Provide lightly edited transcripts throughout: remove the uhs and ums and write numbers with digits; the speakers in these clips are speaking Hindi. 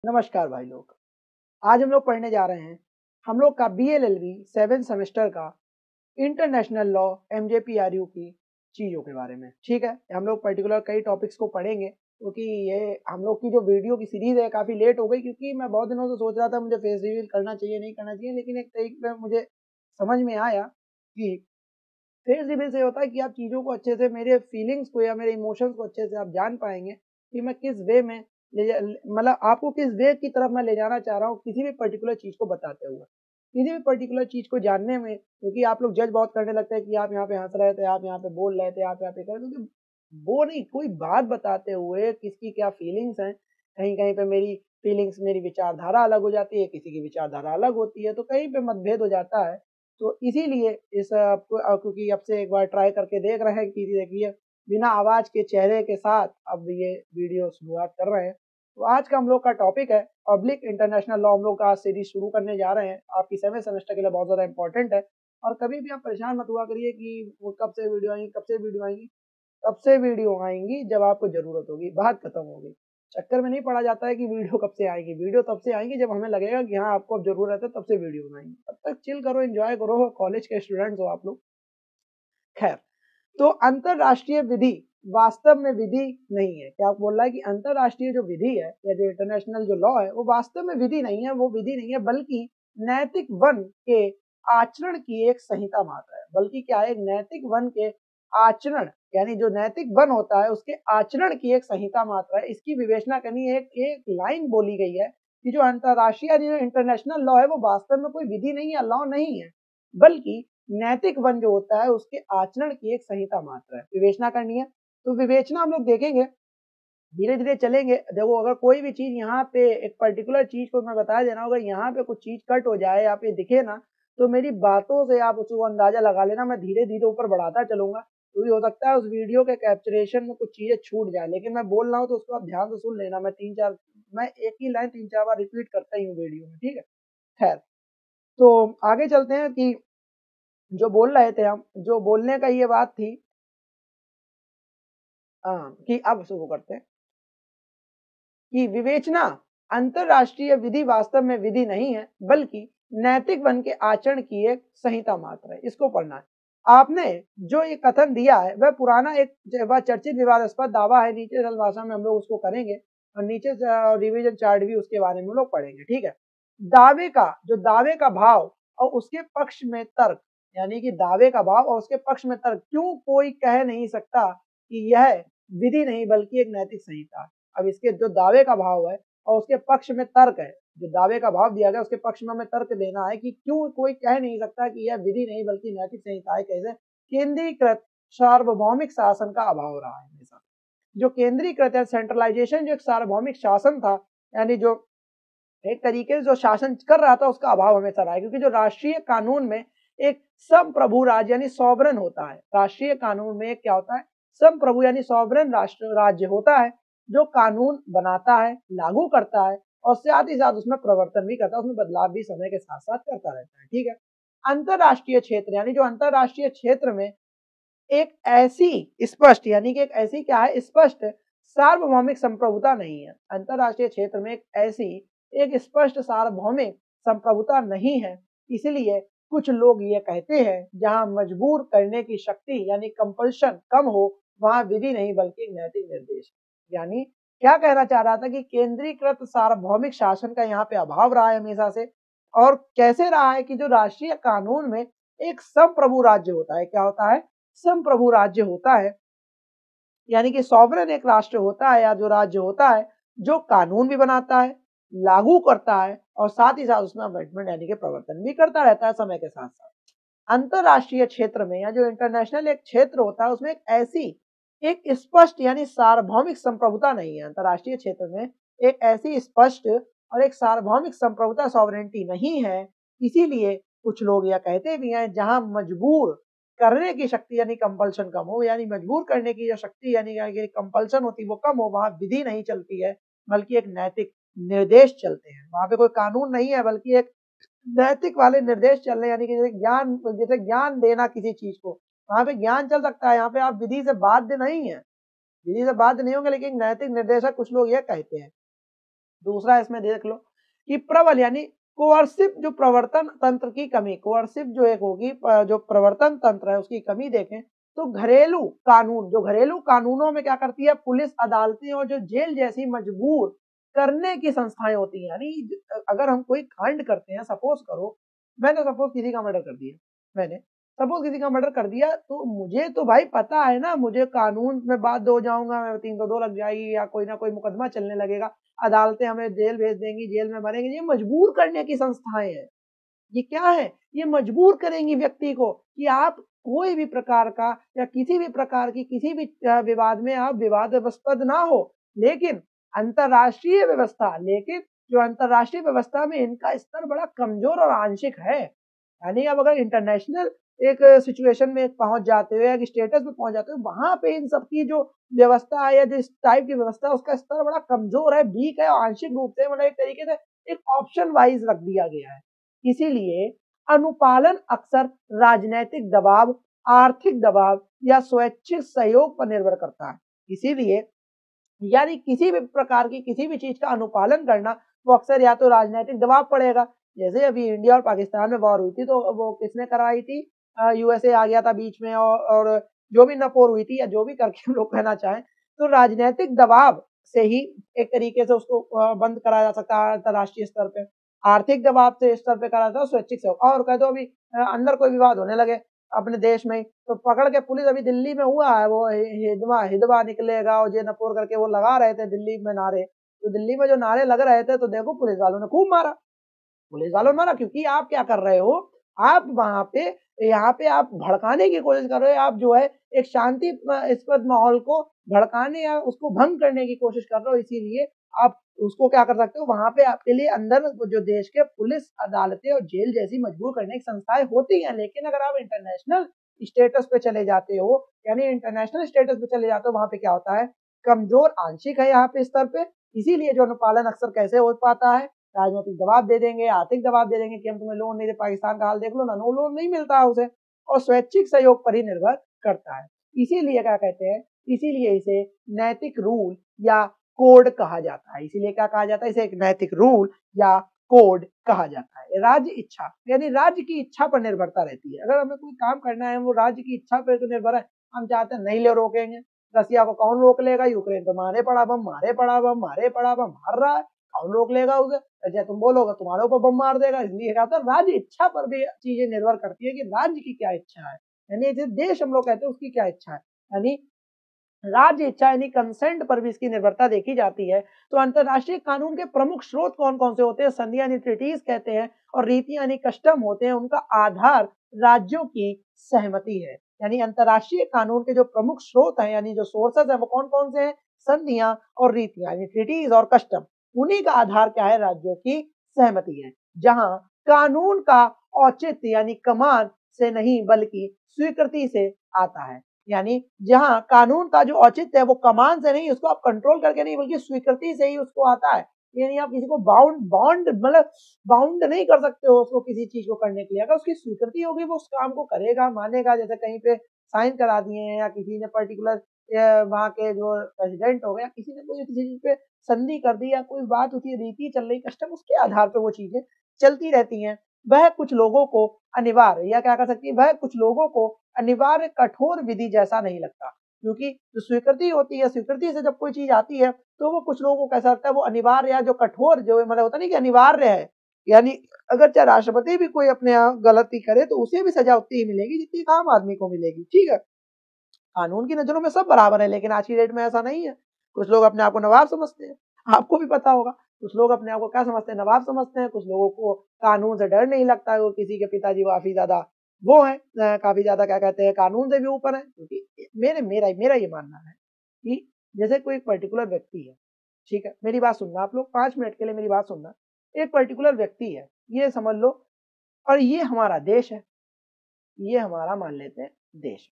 नमस्कार भाई लोग। आज हम लोग पढ़ने जा रहे हैं हम लोग का बीएलएलबी 7 सेमेस्टर का इंटरनेशनल लॉ एमजेपीआरयू की चीज़ों के बारे में। ठीक है, हम लोग पर्टिकुलर कई टॉपिक्स को पढ़ेंगे क्योंकि ये हम लोग की जो वीडियो की सीरीज़ है काफ़ी लेट हो गई, क्योंकि मैं बहुत दिनों से सोच रहा था मुझे फेस रिवील करना चाहिए नहीं करना चाहिए, लेकिन एक तरीके पे मुझे समझ में आया कि फेस रिवील से होता है कि आप चीज़ों को अच्छे से, मेरे फीलिंग्स को या मेरे इमोशंस को अच्छे से आप जान पाएंगे कि मैं किस वे में मतलब आपको किस वे की तरफ मैं ले जाना चाह रहा हूँ किसी भी पर्टिकुलर चीज़ को बताते हुए, किसी भी पर्टिकुलर चीज़ को जानने में। क्योंकि आप लोग जज बहुत करने लगते हैं कि आप यहाँ पे हंस रहे थे, आप यहाँ पे बोल रहे थे, आप यहाँ पे कर रहे थे, क्योंकि वो नहीं, कोई बात बताते हुए किसकी क्या फीलिंग्स हैं, कहीं कहीं पे मेरी फीलिंग्स, मेरी विचारधारा अलग हो जाती है, किसी की विचारधारा अलग होती है, तो कहीं पे मतभेद हो जाता है। तो इसीलिए इस क्योंकि अब से एक बार ट्राई करके देख रहे हैं कि देखिए बिना आवाज़ के चेहरे के साथ अब ये वीडियो शुरुआत कर रहे हैं। तो आज का हम लोग का टॉपिक है पब्लिक इंटरनेशनल लॉ। हम लोग का आज सीरीज शुरू करने जा रहे हैं, आपकी 7 सेमेस्टर के लिए बहुत ज़्यादा इंपॉर्टेंट है। और कभी भी आप परेशान मत हुआ करिए कि वो कब से वीडियो आएंगी, कब से वीडियो आएंगी। तब से वीडियो आएंगी जब आपको ज़रूरत होगी, बात खत्म होगी। चक्कर में नहीं पड़ा जाता है कि वीडियो कब से आएगी, वीडियो तब से आएंगी जब हमें लगेगा कि हाँ आपको अब ज़रूरत है, तब से वीडियो बनाएंगे। तब तक चिल करो, एंजॉय करो, कॉलेज के स्टूडेंट्स हो आप लोग। खैर, तो अंतरराष्ट्रीय विधि वास्तव में विधि नहीं है। क्या बोल रहा है कि अंतरराष्ट्रीय जो विधि है या जो इंटरनेशनल जो लॉ है वो वास्तव में विधि नहीं है, वो विधि नहीं है, बल्कि नैतिक वन के आचरण की एक संहिता मात्र है। बल्कि क्या है, एक नैतिक वन के आचरण, यानी जो नैतिक वन होता है उसके आचरण की एक संहिता मात्र है। इसकी विवेचना करनी है। एक एक लाइन बोली गई है कि जो अंतरराष्ट्रीय जो इंटरनेशनल लॉ है वो वास्तव में कोई विधि नहीं है, लॉ नहीं है, बल्कि नैतिक वन जो होता है उसके आचरण की एक संहिता मात्र है। विवेचना करनी है, तो विवेचना हम लोग देखेंगे, धीरे धीरे चलेंगे। देखो, अगर कोई भी चीज यहाँ पे एक पर्टिकुलर चीज को मैं बता दे रहा हूँ, अगर यहाँ पे कुछ चीज कट हो जाए या पे दिखे ना, तो मेरी बातों से आप उसको अंदाजा लगा लेना, मैं धीरे धीरे ऊपर बढ़ाता चलूंगा। तो ये हो सकता है उस वीडियो के कैप्चरेशन में कुछ चीजें छूट जाए, लेकिन मैं बोल रहा हूँ तो उसको आप ध्यान से सुन लेना। मैं एक ही लाइन 3-4 बार रिपीट करता ही हूँ वीडियो में, ठीक है। खैर, तो आगे चलते हैं कि जो बोल रहे थे हम, जो बोलने का ये बात थी, हाँ, कि अब शुरू करते हैं कि विवेचना अंतरराष्ट्रीय विधि वास्तव में विधि नहीं है, बल्कि नैतिक वन के आचरण की एक संहिता मात्र है। इसको पढ़ना है आपने। जो ये कथन दिया है वह पुराना एक चर्चित विवादास्पद दावा है। नीचे सरल भाषा में हम लोग उसको करेंगे और नीचे रिवीजन चार्ट भी उसके बारे में हम लोग पढ़ेंगे, ठीक है। दावे का भाव और उसके पक्ष में तर्क, यानी कि दावे का भाव और उसके पक्ष में तर्क, क्यों कोई कह नहीं सकता कि यह विधि नहीं बल्कि एक नैतिक संहिता है। अब इसके जो दावे का भाव है और उसके पक्ष में तर्क है, जो दावे का भाव दिया गया उसके पक्ष में हमें तर्क देना है कि क्यों कोई कह नहीं सकता कि यह विधि नहीं बल्कि नैतिक संहिता है। कैसे? केंद्रीकृत सार्वभौमिक शासन का अभाव रहा है हमेशा। जो केंद्रीकृत है, सेंट्रलाइजेशन, जो एक सार्वभौमिक शासन था, यानी जो एक तरीके से जो शासन कर रहा था उसका अभाव हमेशा रहा है। क्योंकि जो राष्ट्रीय कानून में एक संप्रभु राज्य यानी सॉवरन होता है, राष्ट्रीय कानून में एक क्या होता है, संप्रभु यानी सॉवरन राष्ट्र राज्य होता है, जो कानून बनाता है, लागू करता है और साथ ही साथ उसमें प्रवर्तन भी करता है, उसमें बदलाव भी समय के साथ साथ करता रहता है, ठीक है। अंतरराष्ट्रीय क्षेत्र, यानी जो अंतरराष्ट्रीय क्षेत्र में एक ऐसी स्पष्ट, यानी कि एक ऐसी क्या है, स्पष्ट सार्वभौमिक संप्रभुता नहीं है। अंतरराष्ट्रीय क्षेत्र में एक ऐसी एक स्पष्ट सार्वभौमिक संप्रभुता नहीं है। इसलिए कुछ लोग ये कहते हैं जहां मजबूर करने की शक्ति यानी कंपल्शन कम हो, वहां विधि नहीं बल्कि एक नैतिक निर्देश। यानी क्या कहना चाह रहा था कि केंद्रीकृत सार्वभौमिक शासन का यहाँ पे अभाव रहा है हमेशा से। और कैसे रहा है कि जो राष्ट्रीय कानून में एक संप्रभु राज्य होता है, क्या होता है, संप्रभु राज्य होता है, यानी कि सॉवरेन एक राष्ट्र होता है या जो राज्य होता है जो कानून भी बनाता है, लागू करता है और साथ ही साथ उसमें अमेंडमेंट यानी कि प्रवर्तन भी करता रहता है समय के साथ साथ। अंतरराष्ट्रीय क्षेत्र में या जो इंटरनेशनल एक क्षेत्र होता है उसमें एक ऐसी एक स्पष्ट यानी सार्वभौमिक संप्रभुता नहीं है। अंतरराष्ट्रीय क्षेत्र में एक ऐसी स्पष्ट और एक सार्वभौमिक संप्रभुता, सॉवरेनिटी नहीं है। इसीलिए कुछ लोग यह कहते भी हैं जहां मजबूर करने की शक्ति यानी कंपल्शन कम हो, यानी मजबूर करने की जो शक्ति यानी कंपल्शन होती है वो कम हो, वहां विधि नहीं चलती है बल्कि एक नैतिक निर्देश चलते हैं। वहां पे कोई कानून नहीं है बल्कि एक नैतिक वाले निर्देश चल रहे हैं, यानी कि जैसे ज्ञान देना किसी चीज को, वहां पे ज्ञान चल सकता है, यहाँ पे आप विधि से बाध्य नहीं है, विधि से बाध्य नहीं होंगे, लेकिन नैतिक निर्देशक कुछ लोग ये कहते हैं। दूसरा इसमें देख लो कि प्रबल यानी कोअर्सिव जो प्रवर्तन तंत्र की कमी, कोअर्सिव जो एक होगी जो प्रवर्तन तंत्र है उसकी कमी देखें तो घरेलू कानून, जो घरेलू कानूनों में क्या करती है पुलिस, अदालतें और जो जेल जैसी मजबूर करने की संस्थाएं होती हैं। यानी अगर हम कोई कांड करते हैं, सपोज करो मैंने सपोज किसी का मर्डर कर दिया, मैंने सपोज किसी का मर्डर कर दिया, तो मुझे तो भाई पता है ना, मुझे कानून में बात हो जाऊंगा, मैं 302 लग जाएगी या कोई ना कोई मुकदमा चलने लगेगा, अदालतें हमें जेल भेज देंगी, जेल में भरेंगे। ये मजबूर करने की संस्थाएं हैं। ये क्या है, ये मजबूर करेंगी व्यक्ति को कि आप कोई भी प्रकार का या किसी भी प्रकार की किसी भी विवाद में आप विवादास्पद ना हो। लेकिन अंतरराष्ट्रीय व्यवस्था, लेकिन जो अंतरराष्ट्रीय व्यवस्था में इनका स्तर बड़ा कमजोर और आंशिक है। यानी अब अगर इंटरनेशनल एक सिचुएशन में पहुंच जाते हो या एक स्टेटस में पहुंच जाते हो, वहां पे इन सबकी जो व्यवस्था है या जिस टाइप की व्यवस्था है उसका स्तर बड़ा कमजोर है, वीक है और आंशिक रूप से मतलब एक तरीके से एक ऑप्शन वाइज रख दिया गया है। इसीलिए अनुपालन अक्सर राजनीतिक दबाव, आर्थिक दबाव या स्वैच्छिक सहयोग पर निर्भर करता है। इसीलिए यानी किसी भी प्रकार की किसी भी चीज का अनुपालन करना वो अक्सर या तो राजनीतिक दबाव पड़ेगा, जैसे अभी इंडिया और पाकिस्तान में वॉर हुई थी तो वो किसने करवाई थी, यूएसए आ गया था बीच में और जो भी नपोर हुई थी या जो भी करके हम लोग कहना चाहें, तो राजनीतिक दबाव से ही एक तरीके से उसको बंद कराया जा सकता है अंतरराष्ट्रीय स्तर पे, आर्थिक दबाव से स्तर पे करा जाता है स्वैच्छिक से। और कह दो अभी अंदर कोई विवाद होने लगे अपने देश में तो पकड़ के पुलिस, अभी दिल्ली में हुआ है वो हिदवा हिदवा निकलेगा और जे नपोर करके वो लगा रहे थे दिल्ली में नारे, तो दिल्ली में जो नारे लग रहे थे तो देखो पुलिस वालों ने खूब मारा, पुलिस वालों ने मारा क्योंकि आप क्या कर रहे हो, आप वहां पे यहाँ पे आप भड़काने की कोशिश कर रहे हो, आप जो है एक शांति स्पद माहौल को भड़काने या उसको भंग करने की कोशिश कर रहे हो। इसीलिए आप उसको क्या कर सकते हो, वहां पे आपके लिए अंदर जो देश के पुलिस, अदालतें और जेल जैसी मजबूर करने की संस्थाएं होती हैं। लेकिन अगर आप इंटरनेशनल स्टेटस पे चले जाते हो, यानी इंटरनेशनल स्टेटस पे चले जाते हो, वहां पे क्या होता है, कमजोर आंशिक है यहाँ पे स्तर पे। इसीलिए जो अनुपालन अक्सर कैसे हो पाता है, राजनीतिक दबाव दे देंगे, आर्थिक दबाव दे देंगे कि हम तुम्हें लोन नहीं दे, पाकिस्तान का हाल देख लो ना, नो लोन नहीं मिलता है उसे, और स्वैच्छिक सहयोग पर ही निर्भर करता है। इसीलिए क्या कहते हैं, इसीलिए इसे नैतिक रूल या कोड कहा जाता है। इसीलिए क्या कहा जाता है, इसे एक नैतिक रूल या कोड कहा जाता है। राज्य इच्छा यानी राज्य की इच्छा पर निर्भरता रहती है। अगर हमें कोई काम करना है वो राज्य की इच्छा पर तो निर्भर है, हम चाहते हैं नहीं ले रोकेंगे, रसिया को कौन रोक लेगा, यूक्रेन पे मारे पड़ा बम, मारे पड़ा बम, मारे पड़ा बम, मार रहा है, कौन रोक लेगा उसे, जैसे तुम बोलोगे तुम्हारे ऊपर बम मार देगा। इसलिए क्या होता है, राज्य इच्छा पर भी चीजें निर्भर करती है कि राज्य की क्या इच्छा है, यानी जो देश हम लोग कहते हैं उसकी क्या इच्छा है, यानी राज्य इच्छा यानी कंसेंट पर भी इसकी निर्भरता देखी जाती है। तो अंतरराष्ट्रीय कानून के प्रमुख स्रोत कौन कौन से होते हैं, संधि यानी ट्रीटीज कहते हैं, और रीति यानी कस्टम होते हैं। उनका आधार राज्यों की सहमति है। यानी अंतरराष्ट्रीय कानून के जो प्रमुख स्रोत हैं यानी जो सोर्सेज है वो कौन कौन से हैं, संधियां और रीतियां यानी ट्रीटीज और कस्टम। उन्हीं का आधार क्या है, राज्यों की सहमति है, जहां कानून का औचित्य यानी कमान से नहीं बल्कि स्वीकृति से आता है। यानी जहां कानून का जो औचित्य है वो कमान से नहीं, उसको आप कंट्रोल करके नहीं बल्कि स्वीकृति से ही उसको आता है। यानी आप किसी को बाउंड मतलब बाउंड नहीं कर सकते हो उसको किसी चीज को करने के लिए, अगर उसकी स्वीकृति होगी वो उस काम को करेगा, मानेगा। जैसे कहीं पे साइन करा दिए हैं या किसी ने पर्टिकुलर वहां के जो प्रेसिडेंट हो गया, किसी ने कोई किसी चीज पे संधि कर दी या कोई बात होती है, रीति चल रही, कस्टम, उसके आधार पर वो चीजें चलती रहती हैं। वह कुछ लोगों को अनिवार्य या क्या कर सकती है, वह कुछ लोगों को अनिवार्य कठोर विधि जैसा नहीं लगता, क्योंकि जो स्वीकृति होती है, स्वीकृति से जब कोई चीज आती है तो वो कुछ लोगों को कैसा लगता है, वो अनिवार्य या जो कठोर जो मतलब होता नहीं कि अनिवार्य है। यानी अगर चाहे राष्ट्रपति भी कोई अपने यहाँ गलती करे तो उसे भी सजा उतनी ही मिलेगी जितनी आम आदमी को मिलेगी। ठीक है, कानून की नजरों में सब बराबर है, लेकिन आज की डेट में ऐसा नहीं है। कुछ लोग अपने आप को नवाब समझते हैं, आपको भी पता होगा, कुछ लोग अपने आप को क्या समझते हैं, नवाब समझते हैं। कुछ लोगों को कानून से डर नहीं लगता है, वो किसी के पिताजी काफी ज्यादा वो है, काफी ज्यादा क्या कहते हैं, कानून से भी ऊपर है। क्योंकि मेरा ये मानना है कि जैसे कोई पर्टिकुलर व्यक्ति है, ठीक है, मेरी बात सुनना आप लोग, 5 मिनट के लिए मेरी बात सुनना। एक पर्टिकुलर व्यक्ति है, ये समझ लो, और ये हमारा देश है, ये हमारा मान लेते हैं देश।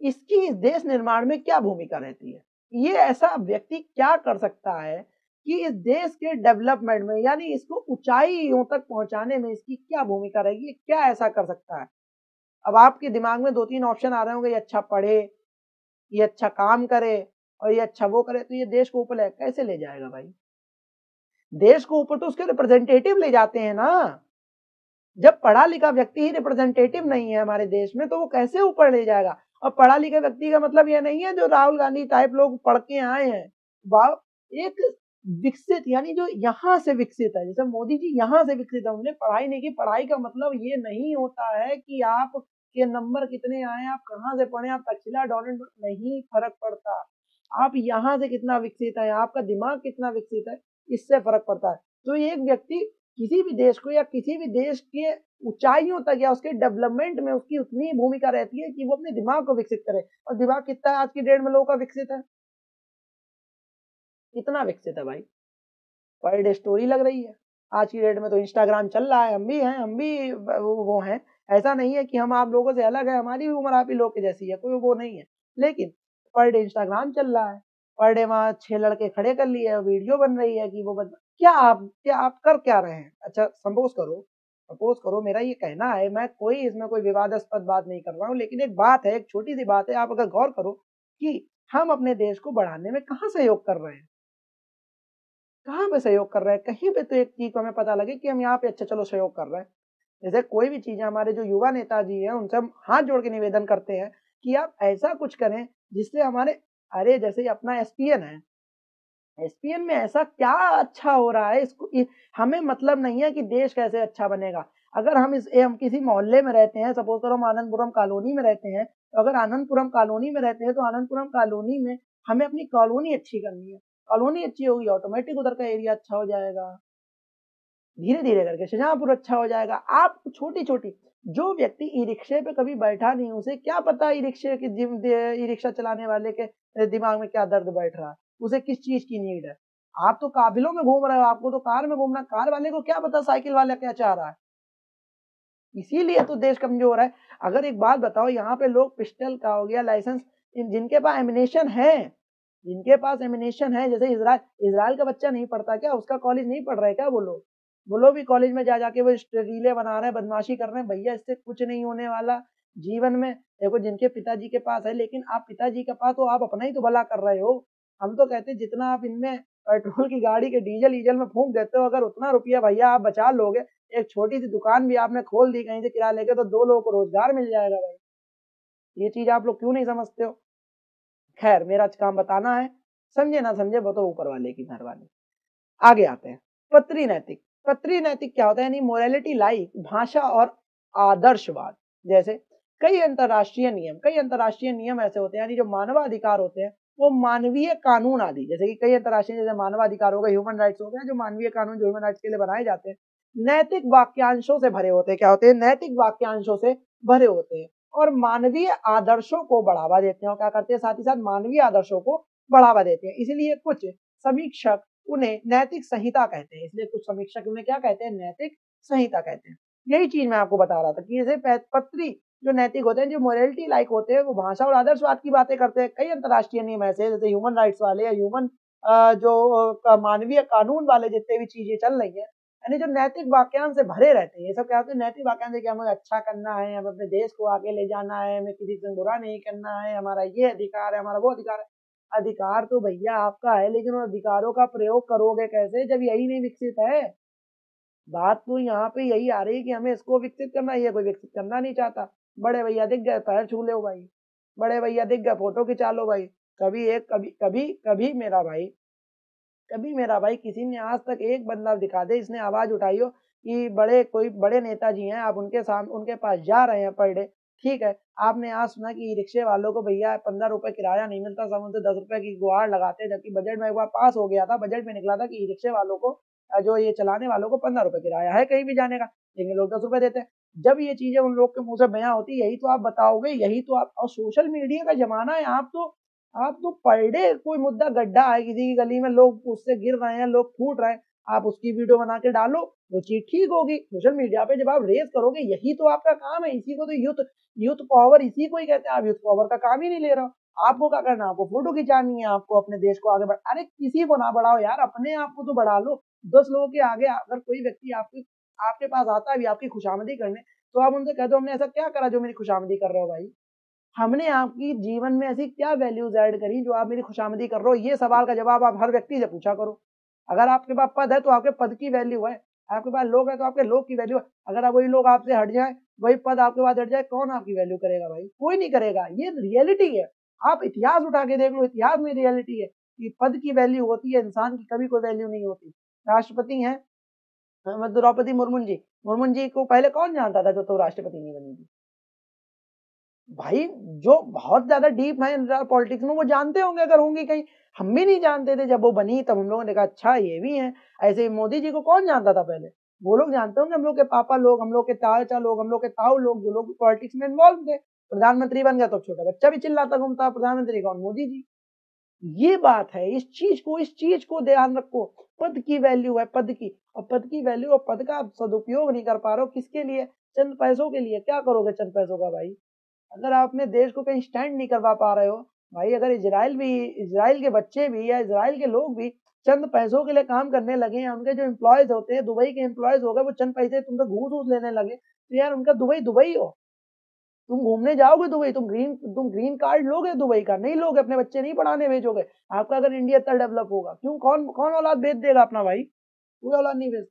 इसकी इस देश निर्माण में क्या भूमिका रहती है, ये ऐसा व्यक्ति क्या कर सकता है कि इस देश के डेवलपमेंट में यानी इसको ऊंचाइयों तक पहुंचाने में इसकी क्या भूमिका रहेगी, ये क्या ऐसा कर सकता है। अब आपके दिमाग में 2-3 ऑप्शन आ रहे होंगे, ये अच्छा पढ़े, ये अच्छा काम करे और ये अच्छा वो करे, तो ये देश को ऊपर कैसे ले जाएगा भाई। देश को ऊपर तो उसके रिप्रेजेंटेटिव ले जाते हैं ना। जब पढ़ा लिखा व्यक्ति ही रिप्रेजेंटेटिव नहीं है हमारे देश में तो वो कैसे ऊपर ले जाएगा। और पढ़ा लिखा व्यक्ति का मतलब ये नहीं है जो राहुल गांधी टाइप लोग पढ़ के आए हैं, एक विकसित यानी जो यहाँ से विकसित है, जैसे मोदी जी यहाँ से विकसित है, उन्होंने पढ़ाई नहीं की। पढ़ाई का मतलब ये नहीं होता है कि आप के नंबर कितने आए, आप कहाँ से पढ़े, आप तक्षशिला डॉलेंट, नहीं फर्क पड़ता। आप यहाँ से कितना विकसित है, आपका दिमाग कितना विकसित है, इससे फर्क पड़ता है। तो एक व्यक्ति किसी भी देश को या किसी भी देश के ऊंचाइयों तक या उसके डेवलपमेंट में उसकी उतनी भूमिका रहती है कि वो अपने दिमाग को विकसित करे। और दिमाग कितना है आज की डेट में लोगों का विकसित है, कितना विकसित है भाई, पर डे स्टोरी लग रही है। आज की डेट में तो इंस्टाग्राम चल रहा है, हम भी हैं, हम भी वो हैं। ऐसा नहीं है कि हम आप लोगों से अलग है, हमारी भी उम्र आप ही लोग के जैसी है, कोई वो नहीं है। लेकिन पर डे इंस्टाग्राम चल रहा है, पर डे वहां 6 लड़के खड़े कर लिए, वीडियो बन रही है कि वो क्या आप कर क्या रहे हैं। अच्छा सपोज करो मेरा ये कहना है, मैं कोई इसमें कोई विवादास्पद बात नहीं कर रहा हूँ, लेकिन एक बात है, एक छोटी सी बात है, आप अगर गौर करो कि हम अपने देश को बढ़ाने में कहाँ सहयोग कर रहे हैं, कहाँ पे सहयोग कर रहे हैं। कहीं पे तो एक चीज को हमें पता लगे कि हम यहाँ पे अच्छा चलो सहयोग कर रहे हैं। जैसे कोई भी चीज है, हमारे जो युवा नेताजी हैं उनसे हम हाथ जोड़ के निवेदन करते हैं कि आप ऐसा कुछ करें जिससे हमारे, अरे जैसे अपना एसपीएन है, एसपीएन में ऐसा क्या अच्छा हो रहा है, हमें मतलब नहीं है कि देश कैसे अच्छा बनेगा। अगर हम किसी मोहल्ले में रहते हैं, सपोज करो हम आनंदपुरम कॉलोनी में रहते हैं, तो अगर आनंदपुरम कॉलोनी में रहते हैं तो आनंदपुरम कॉलोनी में हमें अपनी कॉलोनी अच्छी करनी है। कॉलोनी अच्छी होगी ऑटोमेटिक उधर का एरिया अच्छा हो जाएगा, धीरे धीरे करके शाहजहांपुर अच्छा हो जाएगा। आप छोटी छोटी, जो व्यक्ति ई रिक्शे पे कभी बैठा नहीं, उसे क्या पता ई रिक्शा चलाने वाले के दिमाग में क्या दर्द बैठ रहा है, उसे किस चीज की नीड है। आप तो काफिलों में घूम रहे हो, आपको तो कार में घूमना, कार वाले को क्या पता साइकिल वाला क्या चाह रहा है। इसीलिए तो देश कमजोर है। अगर एक बात बताओ, यहाँ पे लोग पिस्टल का हो गया लाइसेंस, जिनके पास एमिनेशन है, जिनके पास एमिनेशन है, जैसे इसराइल, इसराइल का बच्चा नहीं पढ़ता क्या, उसका कॉलेज नहीं पढ़ रहा है क्या, वो लोग भी कॉलेज में जा जाके वो रीले बना रहे हैं, बदमाशी कर रहे हैं। भैया इससे कुछ नहीं होने वाला जीवन में। देखो जिनके पिताजी के पास है, लेकिन आप पिताजी के पास तो आप अपना ही तो भला कर रहे हो। हम तो कहते हैं जितना आप इनमें पेट्रोल की गाड़ी के डीजल ईजल में फूंक देते हो, अगर उतना रुपया भैया आप बचा लोगे, एक छोटी सी दुकान भी आपने खोल दी कहीं से किराया लेके, तो 2 लोगों को रोजगार मिल जाएगा भाई। ये चीज आप लोग क्यों नहीं समझते हो। खैर मेरा काम बताना है, समझे ना समझे वो तो ऊपर वाले की मेहरबानी। आगे आते हैं, पत्री नैतिक। पत्री नैतिक क्या होता है, यानी मोरालिटी लाइक भाषा और आदर्शवाद। जैसे कई अंतरराष्ट्रीय नियम ऐसे होते हैं, यानी जो मानवाधिकार होते हैं, वो मानवीय कानून आदि, जैसे कि कई अंतरराष्ट्रीय, जैसे मानवाधिकार हो गए, ह्यूमन राइट्स हो गए, जो मानवीय कानून जो ह्यूमन राइट्स के लिए बनाए जाते हैं, नैतिक वाक्यांशों से भरे होते हैं। क्या होते हैं, नैतिक वाक्यांशों से भरे होते हैं और मानवीय आदर्शों को बढ़ावा देते हैं। और क्या करते हैं, साथ ही साथ मानवीय आदर्शों को बढ़ावा देते हैं। इसलिए कुछ समीक्षक उन्हें नैतिक संहिता कहते हैं। इसलिए कुछ समीक्षक उन्हें क्या कहते हैं, नैतिक संहिता कहते हैं। यही चीज मैं आपको बता रहा था कि जैसे पत्री जो नैतिक होते हैं, जो मोरालिटी लाइक होते हैं, वो भाषा और आदर्शवाद की बातें करते हैं। कई अंतरराष्ट्रीय नियम ऐसे जैसे ह्यूमन राइट्स वाले या मानवीय कानून वाले जितने भी चीजें चल रही है, यानी जो नैतिक वाक्यांश से भरे रहते हैं। ये सब क्या होते हैं, नैतिक वाक्यांश कि हमें अच्छा करना है, हमें अपने देश को आगे ले जाना है, हमें किसी से बुरा नहीं करना है, हमारा ये अधिकार है, हमारा वो अधिकार है। अधिकार तो भैया आपका है, लेकिन उन अधिकारों का प्रयोग करोगे कैसे जब यही नहीं विकसित है। बात तो यहाँ पे यही आ रही है कि हमें इसको विकसित करना है, ये कोई विकसित करना नहीं चाहता। बड़े भैया दिख गए पैर छू लो भाई, बड़े भैया दिख गए फोटो खिंचा लो भाई। कभी मेरा भाई किसी ने आज तक एक बंदा दिखा दे इसने आवाज उठाई हो कि कोई बड़े नेताजी हैं, आप उनके पास जा रहे हैं पर डे, ठीक है, आपने आज सुना कि रिक्शे वालों को भैया 15 रुपए किराया नहीं मिलता, सब उनसे 10 रुपए की गुहार लगाते हैं। जबकि बजट में एक बार पास हो गया था, बजट में निकला था कि रिक्शे वालों को, जो ये चलाने वालों को 15 रुपए किराया है कहीं भी जाने का, लेकिन लोग 10 रुपए देते हैं। जब ये चीजें उन लोग के मुंह से बयां होती, यही तो आप बताओगे, यही तो आप, और सोशल मीडिया का जमाना है। आप तो पर डे कोई मुद्दा गड्ढा है किसी की गली में, लोग उससे गिर रहे हैं, लोग फूट रहे हैं, आप उसकी वीडियो बना के डालो, वो चीज ठीक होगी। सोशल मीडिया पे जब आप रेस करोगे, यही तो आपका काम है। इसी को तो यूथ पावर इसी को ही कहते हैं। आप यूथ पावर का काम ही नहीं ले रहे हो। आपको क्या करना है, आपको फोटो खिंचानी है, आपको अपने देश को आगे बढ़, अरे किसी को ना बढ़ाओ यार, अपने आप को तो बढ़ा लो। 10 लोगों के आगे अगर कोई व्यक्ति आपके पास आता है भी आपकी खुशामदी करने, तो आप उनसे कह दो हमने ऐसा क्या करा जो मेरी खुशामदी कर रहे हो भाई। हमने आपकी जीवन में ऐसी क्या वैल्यूज ऐड करी जो आप मेरी खुशामदी कर रहे हो। ये सवाल का जवाब आप हर व्यक्ति से पूछा करो। अगर आपके पास पद है तो आपके पद की वैल्यू है, आपके पास लोग है तो आपके लोग की वैल्यू है। अगर वही लोग आपसे हट जाए, वही पद आपके पास हट जाए, कौन आपकी वैल्यू करेगा भाई? कोई नहीं करेगा। ये रियलिटी है। आप इतिहास उठा के देख लो, इतिहास में रियलिटी है कि पद की वैल्यू होती है, इंसान की कभी कोई वैल्यू नहीं होती। राष्ट्रपति हैं द्रौपदी मुर्मू जी को पहले कौन जानता था जब तो राष्ट्रपति नहीं बनी थी? भाई जो बहुत ज्यादा डीप है पॉलिटिक्स में वो जानते होंगे, अगर होंगे कहीं। हम भी नहीं जानते थे, जब वो बनी तब हम लोगों ने देखा अच्छा ये भी है। ऐसे मोदी जी को कौन जानता था पहले? वो लोग जानते होंगे, हम लोग के पापा लोग, हम लोग के चाचा लोग, हम लोग के ताऊ लोग, जो लोग पॉलिटिक्स में इन्वॉल्व थे। प्रधानमंत्री बन गया तो छोटा बच्चा भी चिल्लाता घूमता प्रधानमंत्री कौन? मोदी जी। ये बात है, इस चीज को ध्यान रखो। पद की वैल्यू है, पद की, और पद की वैल्यू और पद का आप सदुपयोग नहीं कर पा रहे हो, किसके लिए? चंद पैसों के लिए। क्या करोगे चंद पैसों का भाई? अगर आप अपने देश को कहीं स्टैंड नहीं करवा पा रहे हो भाई, अगर इजराइल के बच्चे भी या इजराइल के लोग भी चंद पैसों के लिए काम करने लगे हैं, उनके जो एम्प्लॉयज होते हैं, दुबई के एम्प्लॉयज हो गए, वो चंद पैसे तुमसे घूस घूस लेने लगे, तो यार उनका दुबई दुबई हो। तुम घूमने जाओगे दुबई, तुम ग्रीन कार्ड लोगे दुबई का? नहीं लोगे, अपने बच्चे नहीं पढ़ाने भेजोगे। आपका अगर इंडिया इतना डेवलप होगा, क्यों? कौन कौन औलाद भेज देगा अपना भाई? कोई औलाद नहीं भेज।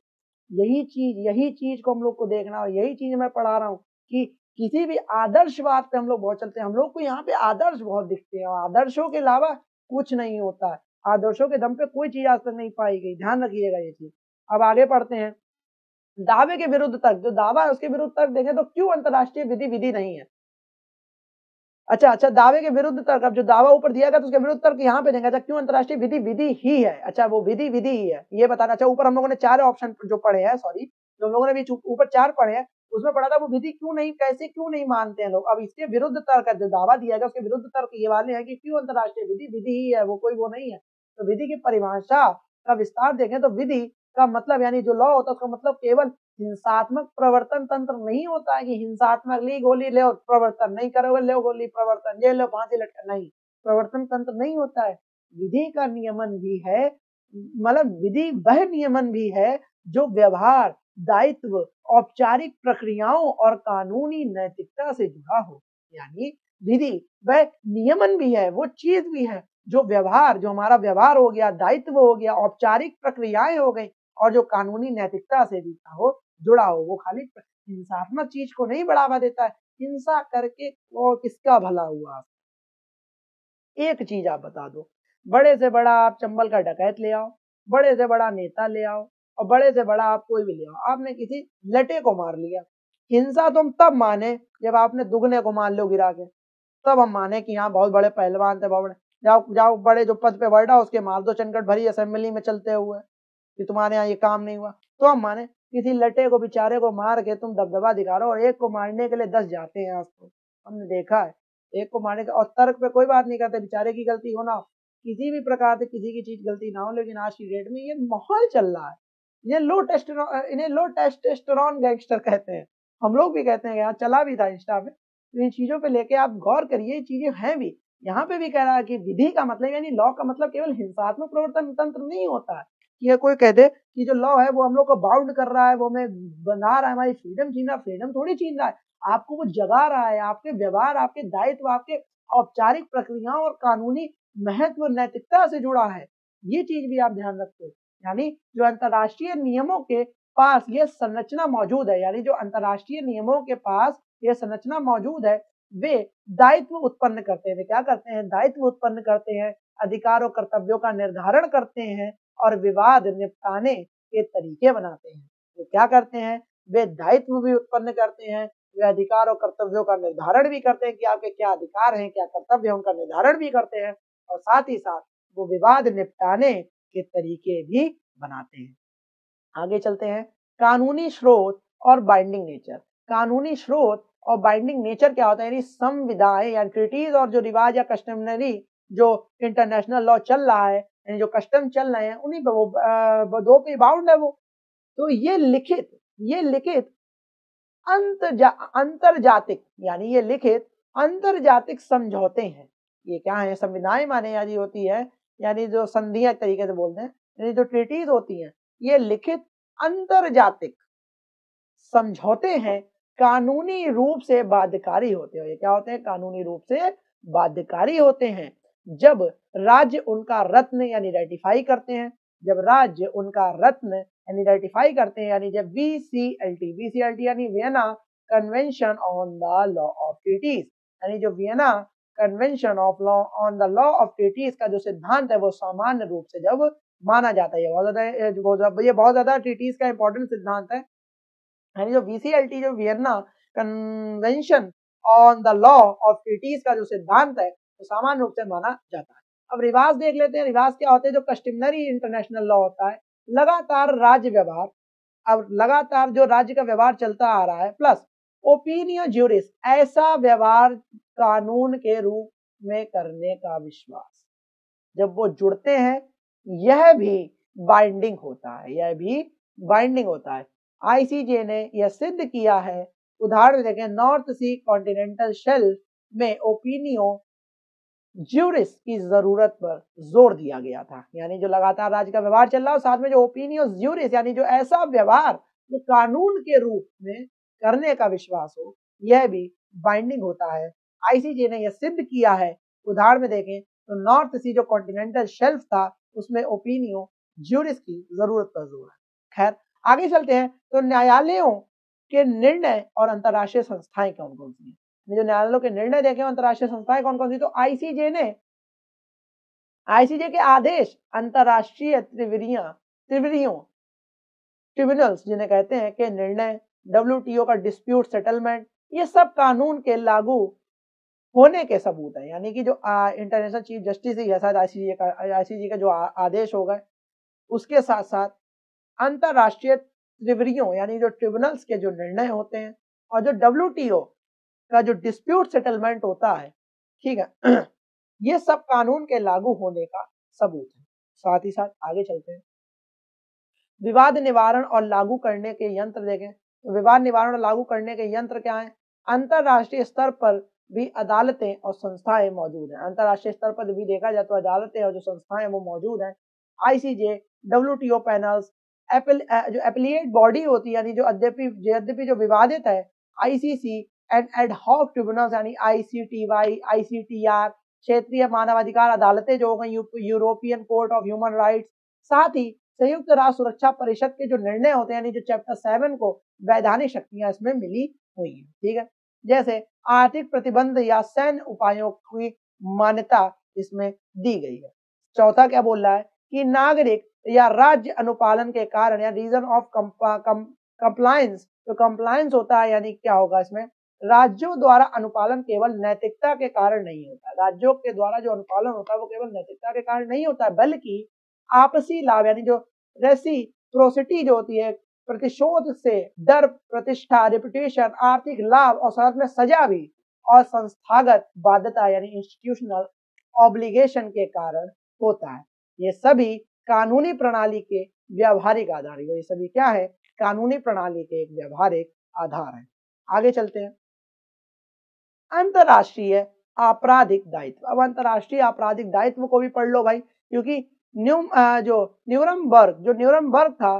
यही चीज को हम लोग को देखना, और यही चीज मैं पढ़ा रहा हूँ कि किसी भी आदर्शवाद पे हम लोग बहुत चलते हैं। हम लोग को यहाँ पे आदर्श बहुत दिखते हैं, और आदर्शों के अलावा कुछ नहीं होता है। आदर्शों के दम पे कोई चीज आज तक नहीं पाई गई, ध्यान रखिएगा ये चीज। अब आगे पढ़ते हैं। दावे के विरुद्ध तर्क, जो दावा है उसके विरुद्ध तर्क देखें तो क्यों अंतरराष्ट्रीय विधि विधि नहीं है? अच्छा, दावे के विरुद्ध तर्क, अब जो दावा ऊपर दिया गया तो उसके विरुद्ध तर्क यहाँ पे देंगे। अच्छा, क्यों अंतरराष्ट्रीय विधि विधि ही है? अच्छा, वो विधि विधि ही है, ये बताना। अच्छा, ऊपर हम लोगों ने 4 ऑप्शन जो पढ़े हैं, सॉरी, जो हम लोगों ने भी ऊपर 4 पढ़े हैं, उसमें पढ़ा था वो विधि क्यों नहीं, कैसे क्यों नहीं मानते हैं लोग। अब इसके विरुद्ध तर्क है, जो दावा दिया गया उसके विरुद्ध तर्क ये वाले हैं कि क्यों अंतरराष्ट्रीय विधि विधि ही है, वो कोई वो नहीं है। तो विधि की परिभाषा का विस्तार देखें तो विधि का मतलब यानी जो लॉ होता है उसका मतलब केवल हिंसात्मक प्रवर्तन तंत्र नहीं होता है कि हिंसात्मक ली गोली ले प्रवर्तन नहीं करोगे, ले गोली प्रवर्तन, ये लो फांसी लटका, नहीं, प्रवर्तन तंत्र नहीं होता है। विधि का नियमन भी है, मतलब विधि वह नियमन भी है जो व्यवहार, दायित्व, औपचारिक प्रक्रियाओं और कानूनी नैतिकता से जुड़ा हो। यानी विधि वह नियमन भी है, वो चीज भी है जो व्यवहार, जो हमारा व्यवहार हो गया, दायित्व हो गया, औपचारिक प्रक्रियाएं हो गई, और जो कानूनी नैतिकता से भी हो, जुड़ा हो। वो खाली हिंसात्मक चीज को नहीं बढ़ावा देता है। हिंसा करके और किसका भला हुआ? एक चीज आप बता दो, बड़े से बड़ा आप चंबल का डकैत ले आओ, बड़े से बड़ा नेता ले आओ, और बड़े से बड़ा आप कोई भी ले आओ, आपने किसी लटे को मार लिया, हिंसा तुम तब माने जब आपने दुगने को मार लो गिरा के, तब हम माने कि यहाँ बहुत बड़े पहलवान थे, बहुत बड़े। जाओ जाओ बड़े जो पद पे बैठा उसके मार दो चनकट भरी असेंबली में चलते हुए कि तुम्हारे यहाँ ये काम नहीं हुआ, तो हम माने। किसी लटे को बेचारे को मार के तुम दबदबा दिखा रहे हो, और एक को मारने के लिए 10 जाते हैं। आज तो हमने देखा है, एक को मारने का, और तर्क पे कोई बात नहीं करते, बेचारे की गलती हो ना हो, किसी भी प्रकार से किसी की चीज गलती ना हो। लेकिन आज की डेट में ये माहौल चल रहा है, इन्हें लो टेस्टोस्टेरोन गैंगस्टर कहते हैं। हम लोग भी कहते हैं, यहाँ चला भी था इंस्टा पे। तो इन चीजों पे लेके आप गौर करिए, ये चीजें हैं भी। यहाँ पे भी कह रहा है कि विधि का मतलब यानी लॉ का मतलब केवल हिंसात्मक प्रवर्तन तंत्र नहीं होता है। कि कोई कह दे कि जो लॉ है वो हम लोग को बाउंड कर रहा है, वो हमें बना रहा है, हमारी फ्रीडम छीन रहा है। फ्रीडम थोड़ी छीन रहा है, आपको वो जगा रहा है। आपके व्यवहार, आपके दायित्व, आपके औपचारिक प्रक्रियाओं और कानूनी महत्व नैतिकता से जुड़ा है। ये चीज भी आप ध्यान रखते हो। यानी जो अंतरराष्ट्रीय नियमों के पास ये संरचना मौजूद है, यानी जो अंतरराष्ट्रीय नियमों के पास ये संरचना मौजूद है, वे दायित्व उत्पन्न करते हैं। वे क्या करते हैं? दायित्व उत्पन्न करते हैं, अधिकार और कर्तव्यों का निर्धारण करते हैं, और विवाद निपटाने के तरीके बनाते हैं। तो क्या करते हैं? वे दायित्व भी उत्पन्न करते हैं, वे अधिकार और कर्तव्यों का निर्धारण भी करते हैं कि आपके क्या अधिकार हैं, क्या कर्तव्य हैं, उनका निर्धारण भी करते हैं, और साथ ही साथ वो विवाद निपटाने के तरीके भी बनाते हैं। आगे चलते हैं। कानूनी स्रोत और बाइंडिंग नेचर। कानूनी स्रोत और बाइंडिंग नेचर क्या होता है? यानी संविधाएं या ट्रीटीज और जो रिवाज या कस्टमरी जो इंटरनेशनल लॉ चल रहा है, यानी जो कस्टम चल रहे हैं, उन्हीं पे वो दो पे बाउंड है वो। तो ये लिखित अंतरजातिक, यानी ये लिखित अंतरजातिक समझौते हैं। ये क्या है? संविधाएं माने यानी होती है, यानी जो संधियां तरीके से बोलते हैं, यानी जो ट्रीटीज होती हैं, ये लिखित अंतरजातिक समझौते हैं, कानूनी रूप से बाध्यकारी होते हैं। ये क्या होते हैं? कानूनी रूप से बाध्यकारी होते हैं जब राज्य उनका रत्न यानी रेटिफाई करते हैं, जब राज्य उनका रत्न यानी रेटिफाई करते हैं, यानी जब VCLT यानी Vienna convention on the law of treaties, यानी जो Vienna convention of law on the law of treaties का जो सिद्धांत है वो सामान्य रूप से जब माना जाता है, ये बहुत ज्यादा ट्रीटीज का इंपॉर्टेंट सिद्धांत है, यानी जो VCLT जो Vienna convention on the law of treaties का जो सिद्धांत है तो सामान्य रूप से माना जाता है। अब रिवाज देख लेते हैं। रिवाज क्या होते हैं? जो कस्टमरी इंटरनेशनल लॉ होता है, लगातार राज्य व्यवहार, अब लगातार जो राज्य का व्यवहार चलता आ रहा है, प्लस ओपिनियो ज्यूरिस, ऐसा व्यवहार कानून के रूप में करने का विश्वास, जब वो जुड़ते हैं यह भी बाइंडिंग होता है, यह भी बाइंडिंग होता है। आईसीजे ने यह सिद्ध किया है, उदाहरण देखें नॉर्थ सी कॉन्टिनेंटल शेल्फ में ओपिनियो ज्यूरिस की जरूरत पर जोर दिया गया था, यानी जो लगातार राज्य का व्यवहार चल रहा है साथ में जो ओपिनियो ज्यूरिस यानी जो ऐसा व्यवहार जो कानून के रूप में करने का विश्वास हो, यह भी बाइंडिंग होता है। आईसीजे ने यह सिद्ध किया है, उदाहरण में देखें तो नॉर्थ सी जो कॉन्टिनेंटल शेल्फ था उसमें ओपिनियो ज्यूरिस की जरूरत पर जोर है। खैर आगे चलते हैं, तो न्यायालयों के निर्णय और अंतर्राष्ट्रीय संस्थाएं कौन कौन सी हैं? जो न्यायालयों के निर्णय देखे अंतर्राष्ट्रीय संस्थाएं कौन कौन सी, तो आईसीजे के आदेश अंतर्राष्ट्रीय ट्रिब्यूनल्स जिन्हें कहते हैं के निर्णय, WTO का डिस्प्यूट सेटलमेंट, ये सब कानून के लागू होने के सबूत है, यानी कि जो इंटरनेशनल चीफ जस्टिस है शायद आईसीजे का जो आदेश होगा, उसके साथ साथ अंतर्राष्ट्रीय ट्रिब्यूनल यानी जो ट्रिब्यूनल्स के जो निर्णय होते हैं और जो WTO का जो डिस्प्यूट सेटलमेंट होता है, ठीक है, ये सब कानून के लागू होने का सबूत है। साथ ही साथ आगे चलते हैं, विवाद निवारण और लागू करने के यंत्र देखें, तो विवाद निवारण और लागू करने के यंत्र क्या है? अंतरराष्ट्रीय स्तर पर भी अदालतें और संस्थाएं मौजूद हैं। अंतरराष्ट्रीय स्तर पर भी देखा जाए तो अदालतें और जो संस्थाएं वो मौजूद हैं। आईसीजे, WTO पैनल्स, जो एपिलिएट बॉडी होती है यानी जो यद्यपि जो विवादित है, ICC and ad hoc tribunals यानी ICTY, ICTR, क्षेत्रीय मानवाधिकार अदालतें जो हो गई, European court of human rights, साथ ही संयुक्त राष्ट्र सुरक्षा परिषद के जो निर्णय होते हैं यानी जो चैप्टर 7 को वैधानिक शक्तियां इसमें मिली हुई है। ठीक है, जैसे आर्थिक प्रतिबंध या सैन्य उपायों की मान्यता इसमें दी गई है। चौथा क्या बोल रहा है कि नागरिक या राज्य अनुपालन के कारण या रीजन ऑफ कंप्लायंस, जो कंप्लायंस होता है यानी क्या होगा इसमें, राज्यों द्वारा अनुपालन केवल नैतिकता के कारण नहीं होता। राज्यों के द्वारा जो अनुपालन होता है वो केवल नैतिकता के कारण नहीं होता है, बल्कि आपसी लाभ यानी जो रेसिप्रोसिटी जो होती है, प्रतिशोध से डर, प्रतिष्ठा, रेपुटेशन, आर्थिक लाभ और साथ में सजा भी, और संस्थागत बाध्यता यानी इंस्टीट्यूशनल ऑब्लिगेशन के कारण होता है। ये सभी कानूनी प्रणाली के व्यावहारिक आधार है। ये सभी क्या है? कानूनी प्रणाली के एक व्यावहारिक आधार है। आगे चलते हैं, अंतरराष्ट्रीय आपराधिक दायित्व। अब अंतरराष्ट्रीय आपराधिक दायित्व को भी पढ़ लो भाई, क्योंकि जो न्यूरमबर्ग था,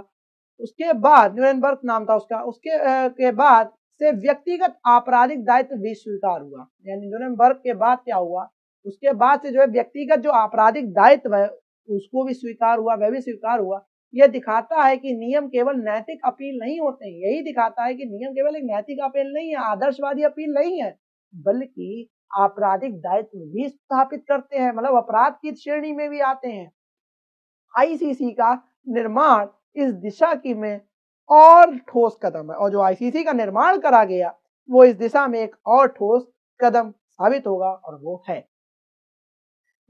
उसके बाद न्यूरमबर्ग नाम था उसका, उसके के बाद से व्यक्तिगत आपराधिक दायित्व भी स्वीकार हुआ। यानी न्यूरमबर्ग के बाद क्या हुआ, उसके बाद से जो है व्यक्तिगत जो आपराधिक दायित्व है उसको भी स्वीकार हुआ, वह भी स्वीकार हुआ। यह दिखाता है कि नियम केवल नैतिक अपील नहीं होते हैं, यही दिखाता है कि नियम केवल एक नैतिक अपील नहीं है, आदर्शवादी अपील नहीं है, बल्कि आपराधिक दायित्व भी स्थापित करते हैं, मतलब अपराध की श्रेणी में भी आते हैं। आईसीसी का निर्माण इस दिशा की में और ठोस कदम है, और जो आईसीसी का निर्माण करा गया वो इस दिशा में एक और ठोस कदम साबित होगा, और वो है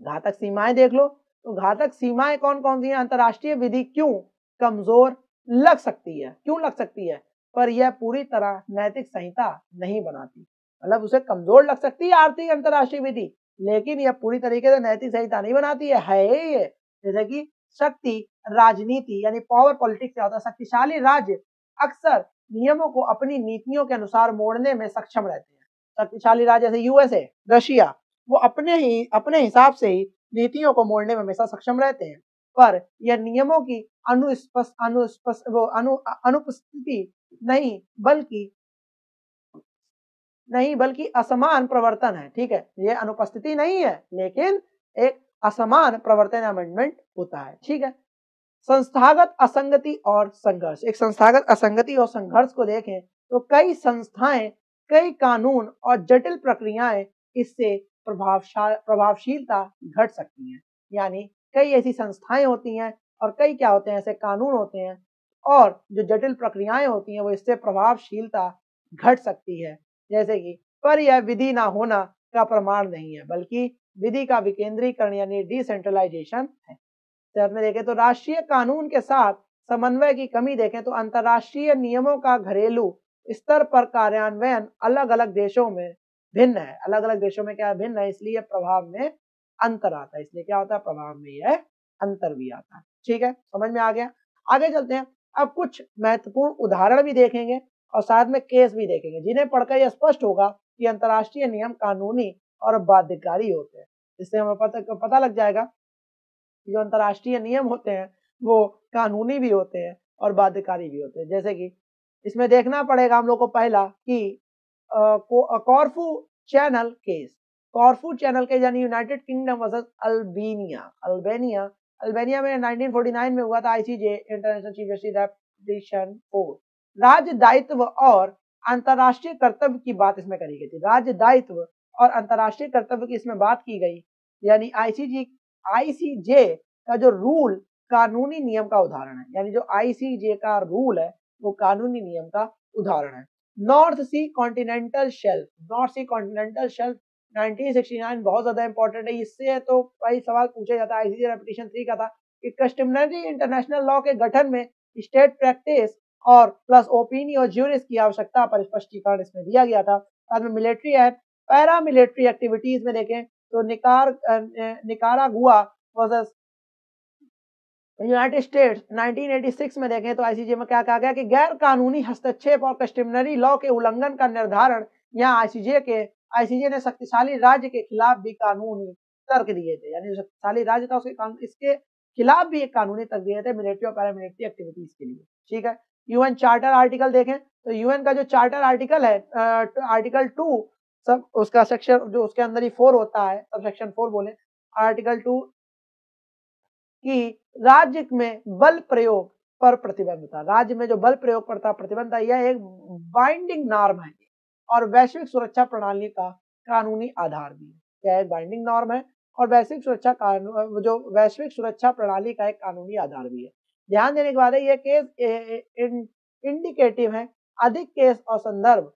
घातक सीमाएं। देख लो, तो घातक सीमाएं कौन कौन सी हैं? अंतरराष्ट्रीय विधि क्यों कमजोर लग सकती है, क्यों लग सकती है, पर यह पूरी तरह नैतिक संहिता नहीं बनाती। मतलब उसे कमजोर लग सकती है आर्थिक अंतरराष्ट्रीय विधि, लेकिन यह पूरी तरीके से नैतिक संहिता नहीं बनाती है ये। जैसे कि शक्ति राजनीति यानी पावर पॉलिटिक्स क्या होता है, शक्तिशाली राज्य अक्सर नियमों को अपनी नीतियों के अनुसार मोड़ने में सक्षम रहते हैं। शक्तिशाली राज्य जैसे यूएसए, रशिया, वो अपने हिसाब से ही नीतियों को मोड़ने में हमेशा सक्षम रहते हैं, पर यह नियमों की अनुपस्थिति नहीं बल्कि असमान प्रवर्तन है। ठीक है, ये अनुपस्थिति नहीं है, लेकिन एक असमान प्रवर्तन अमेंडमेंट होता है। ठीक है, संस्थागत असंगति और संघर्ष। एक संस्थागत असंगति और संघर्ष को देखें तो कई संस्थाएं, कई कानून और जटिल प्रक्रियाएं इससे प्रभावशीलता घट सकती हैं। यानी कई ऐसी संस्थाएं होती हैं और कई क्या होते हैं, ऐसे कानून होते हैं और जो जटिल प्रक्रियाएं होती हैं वो इससे प्रभावशीलता घट सकती है। जैसे कि पर यह विधि ना होना का प्रमाण नहीं है, बल्कि विधि का विकेंद्रीकरण यानी डिसेंट्रलाइजेशन है। तो में देखें तो राष्ट्रीय कानून के साथ समन्वय की कमी देखें तो अंतर्राष्ट्रीय नियमों का घरेलू स्तर पर कार्यान्वयन अलग अलग देशों में भिन्न है। अलग अलग देशों में क्या भिन्न है, इसलिए प्रभाव में अंतर आता है। इसलिए क्या होता है, प्रभाव में यह अंतर भी आता है। ठीक है, समझ में आ गया। आगे चलते हैं। अब कुछ महत्वपूर्ण उदाहरण भी देखेंगे और साथ में केस भी देखेंगे, जिन्हें पढ़कर यह स्पष्ट होगा कि अंतर्राष्ट्रीय नियम कानूनी और बाध्यकारी होते हैं। इससे हमें पता लग जाएगा जो अंतर्राष्ट्रीय नियम होते हैं वो कानूनी भी होते हैं और बाध्यकारी भी होते हैं। जैसे कि इसमें देखना पड़ेगा हम लोग को पहला कि Corfu channel case. Corfu channel case यानी यूनाइटेड किंगडम वर्सेस अल्बानिया में 1949 में हुआ था। ICJ international chief justice repetition 4। राज्य दायित्व और अंतर्राष्ट्रीय कर्तव्य की बात इसमें करी गई थी। राज्य दायित्व और अंतर्राष्ट्रीय कर्तव्य की इसमें बात की गई। यानी आईसीजे का जो रूल कानूनी नियम का उदाहरण है। यानी जो आईसीजे का रूल है वो कानूनी नियम का उदाहरण है। नॉर्थ सी कॉन्टिनेंटल शेल्फ। 1969 बहुत ज्यादा इंपॉर्टेंट है। इससे तो कई सवाल पूछे जाता है। आईसीजे रेपटिशन 3 का था कि कस्टमरी इंटरनेशनल लॉ के गठन में स्टेट प्रैक्टिस और प्लस ओपिनियन और ज्यूरिस की आवश्यकता पर स्पष्टीकरण इसमें दिया गया था। बाद में military act, para military activities में देखें तो निकारागुआ वर्सेस यूनाइटेड स्टेट्स 1986 में देखें तो आईसीजे में क्या कहा गया कि गैर कानूनी हस्तक्षेप और कस्टमरी लॉ के उल्लंघन का निर्धारण यहाँ आईसीजे ने शक्तिशाली राज्य के खिलाफ भी कानूनी तर्क दिए थे। यानी शक्तिशाली राज्य था इसके खिलाफ भी एक कानूनी तर्क दिए थे मिलिट्री और पैरामिलिट्री एक्टिविटीज के लिए। ठीक है, यूएन चार्टर आर्टिकल देखें तो यूएन का जो चार्टर आर्टिकल है आर्टिकल 2 सब उसका सेक्शन जो उसके अंदर ही 4 होता है, सब सेक्शन 4 बोले आर्टिकल 2 कि राज्य में बल प्रयोग पर प्रतिबंध था। राज्य में जो बल प्रयोग पर था प्रतिबंध था, यह एक बाइंडिंग नॉर्म है और वैश्विक सुरक्षा प्रणाली का कानूनी आधार भी है। यह एक बाइंडिंग नॉर्म है और वैश्विक सुरक्षा प्रणाली का एक कानूनी आधार भी है। ध्यान देने के बाद है यह केस इंडिकेटिव है, अधिक केस और संदर्भ।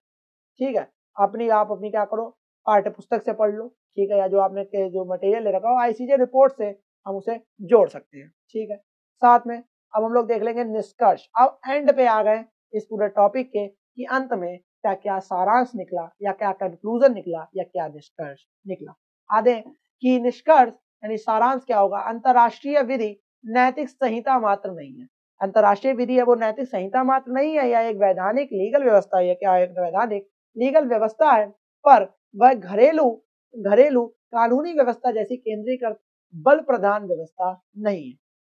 ठीक है, आप अपनी क्या करो, पाठ्य पुस्तक से पढ़ लो। ठीक है, या जो आपने जो मटेरियल ले रखा हो आईसीजे रिपोर्ट से हम उसे जोड़ सकते हैं। ठीक है, साथ में अब हम लोग देख लेंगे निष्कर्ष। अब एंड पे आ गए इस पूरे टॉपिक के कि अंत में क्या क्या सारांश निकला या क्या कंक्लूजन निकला या क्या निष्कर्ष निकला। आधे कि निष्कर्ष यानी सारांश क्या होगा, अंतर्राष्ट्रीय विधि नैतिक संहिता मात्र नहीं है। अंतर्राष्ट्रीय विधि है वो नैतिक संहिता मात्र नहीं है, या एक वैधानिक लीगल व्यवस्था है। क्या एक वैधानिक लीगल व्यवस्था है, पर वह घरेलू कानूनी व्यवस्था जैसी केंद्रीकृत बल प्रधान व्यवस्था नहीं है।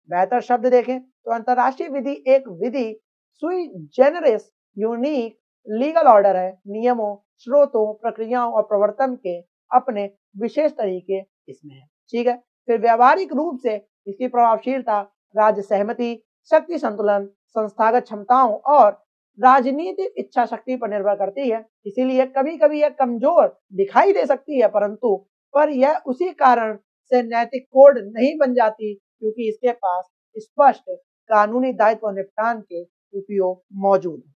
बेहतर शब्द देखें तो अंतर्राष्ट्रीय विधि एक विधि सुई जेनरिस यूनिक लीगल ऑर्डर है। नियमों, स्रोतों, प्रक्रियाओं और प्रवर्तन के अपने विशेष तरीके इसमें है। ठीक है, फिर व्यावहारिक रूप से इसकी प्रभावशीलता राज्य सहमति, शक्ति संतुलन, संस्थागत क्षमताओं और राजनीतिक इच्छा शक्ति पर निर्भर करती है। इसीलिए कभी कभी यह कमजोर दिखाई दे सकती है, पर यह उसी कारण से नैतिक कोड नहीं बन जाती क्योंकि इसके पास स्पष्ट कानूनी दायित्व और निपटान के उपयोग मौजूद है।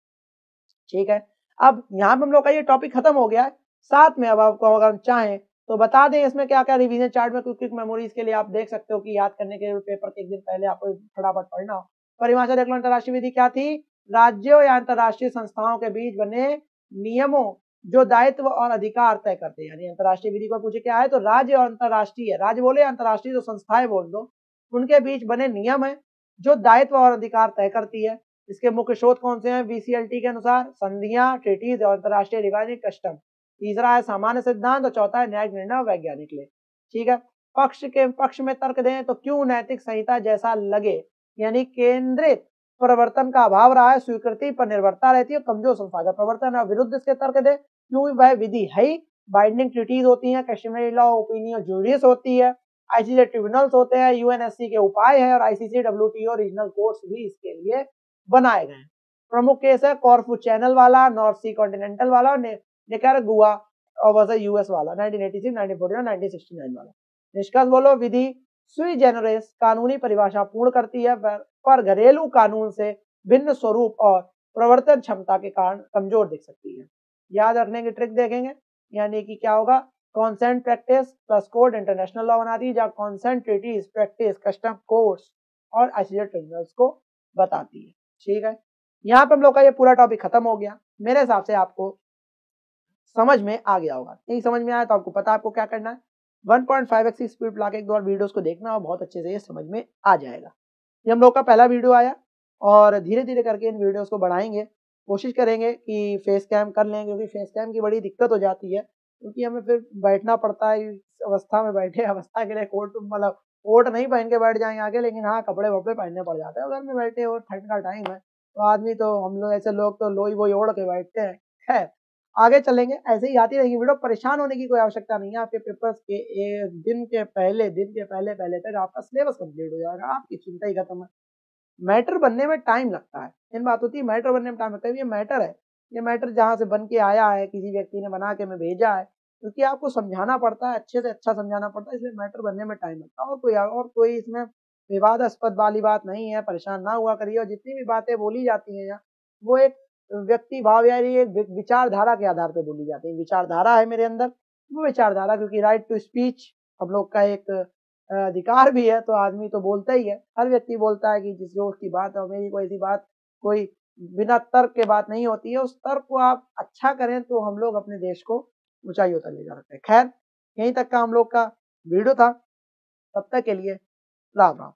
ठीक है, अब यहाँ पे हम लोग का ये टॉपिक खत्म हो गया है। साथ में अब आपको अगर हम चाहें तो बता दें इसमें क्या क्या रिवीजन चार्ट में क्विक मेमोरीज के लिए आप देख सकते हो कि याद करने के पेपर के एक दिन पहले आपको फटाफट पढ़ना हो। परिभाषा देख लो, अंतर्राष्ट्रीय विधि क्या थी, राज्यों या अंतर्राष्ट्रीय संस्थाओं के बीच बने नियमों जो दायित्व और अधिकार तय करते हैं। यानी अंतर्राष्ट्रीय विधि को पूछे क्या है तो राज्य और अंतर्राष्ट्रीय, राज्य बोले अंतर्राष्ट्रीय जो संस्थाएं बोल दो, उनके बीच बने नियम है जो दायित्व और अधिकार तय करती है। इसके मुख्य स्रोत कौन से हैं, वीसीएलटी के अनुसार संधियां, ट्रीटीज और अंतर्राष्ट्रीय रिवाइजिंग कस्टम। तीसरा है सामान्य सिद्धांत और चौथा है न्यायिक निर्णय वैज्ञानिक ले। ठीक है, पक्ष में तर्क दें तो क्यों नैतिक संहिता जैसा लगे, यानी केंद्रित प्रवर्तन का अभाव रहा है, स्वीकृति पर निर्भरता रहती है, कमजोर संस्थागत प्रवर्तन है। विरुद्ध इसके तर्क दे क्यों वह विधि है ही, बाइंडिंग ट्रीटीज होती है, कस्टमरी लॉ, ओपिनियन, ज्यूरिस होती है, आईसीजे ट्रिब्यूनल्स होते हैं, यूएनएससी के उपाय है और आईसीसी डब्ल्यूटीओ रीजनल कोर्ट्स भी इसके लिए बनाए गए हैं। प्रमुख केस है कॉर्फू चैनल वाला, नॉर्थ सी कॉन्टिनेंटल वाला और निकारागुआ वर्सेस यूएस वाला 1986, 1949, 1969 वाला। निष्कर्ष बोलो, विधि सुई जेनरेस कानूनी परिभाषा पूर्ण करती है पर घरेलू कानून से भिन्न स्वरूप और प्रवर्तन क्षमता के कारण कमजोर दिख सकती है। याद रखने की ट्रिक देखेंगे, यानी कि क्या होगा, consent practice plus code international law बनाती है, जहाँ consent treaties practice custom courts और आईसीजे ट्रिब्यूनल्स को बताती है। ठीक है, यहाँ पे हम लोग का ये पूरा टॉपिक खत्म हो गया। मेरे हिसाब से आपको समझ में आ गया होगा। नहीं समझ में आया तो आपको पता आपको क्या करना है, 1.5x की स्पीड ला के एक दो वीडियोस को देखना और बहुत अच्छे से ये समझ में आ जाएगा। ये हम लोग का पहला वीडियो आया और धीरे धीरे करके इन वीडियोस को बढ़ाएंगे, कोशिश करेंगे कि फेस कैम कर लें, क्योंकि फेस कैम की बड़ी दिक्कत हो जाती है, क्योंकि हमें फिर बैठना पड़ता है। इस अवस्था में बैठे अवस्था के लिए कोट मतलब कोट नहीं पहन के बैठ जाएंगे आगे, लेकिन हाँ कपड़े वपड़े पहनने पड़ जाते हैं। घर में बैठे और ठंड का टाइम है तो आदमी तो हम लोग ऐसे लोग तो लोई वोई ओढ़ के बैठते हैं। खैर आगे चलेंगे, ऐसे ही आती रहेगी वीडियो, परेशान होने की कोई आवश्यकता नहीं है। आपके पेपर्स के एक दिन के पहले पहले तक आपका सिलेबस कंप्लीट हो जाएगा, आपकी चिंता ही खत्म है। मैटर बनने में टाइम लगता है, इन बात होती है मैटर बनने में टाइम लगता है। ये मैटर है, ये मैटर जहाँ से बन के आया है, किसी व्यक्ति ने बना के मैं भेजा है, क्योंकि आपको समझाना पड़ता है, अच्छे से अच्छा समझाना पड़ता है, इसलिए मैटर बनने में टाइम लगता है। और कोई इसमें विवादास्पद वाली बात नहीं है, परेशान ना हुआ करिए। और जितनी भी बातें बोली जाती हैं यहाँ, वो एक व्यक्ति भाव यानी एक विचारधारा के आधार पर बोली जाती है। विचारधारा है मेरे अंदर, वो विचारधारा, क्योंकि राइट टू स्पीच हम लोग का एक अधिकार भी है, तो आदमी तो बोलता ही है, हर व्यक्ति बोलता है कि जिस जो उसकी बात है, मेरी कोई ऐसी बात कोई बिना तर्क के बात नहीं होती है। उस तर्क को आप अच्छा करें तो हम लोग अपने देश को ऊंचाइयों तक ले जा सकते हैं। खैर यहीं तक का हम लोग का वीडियो था, तब तक के लिए राम राम।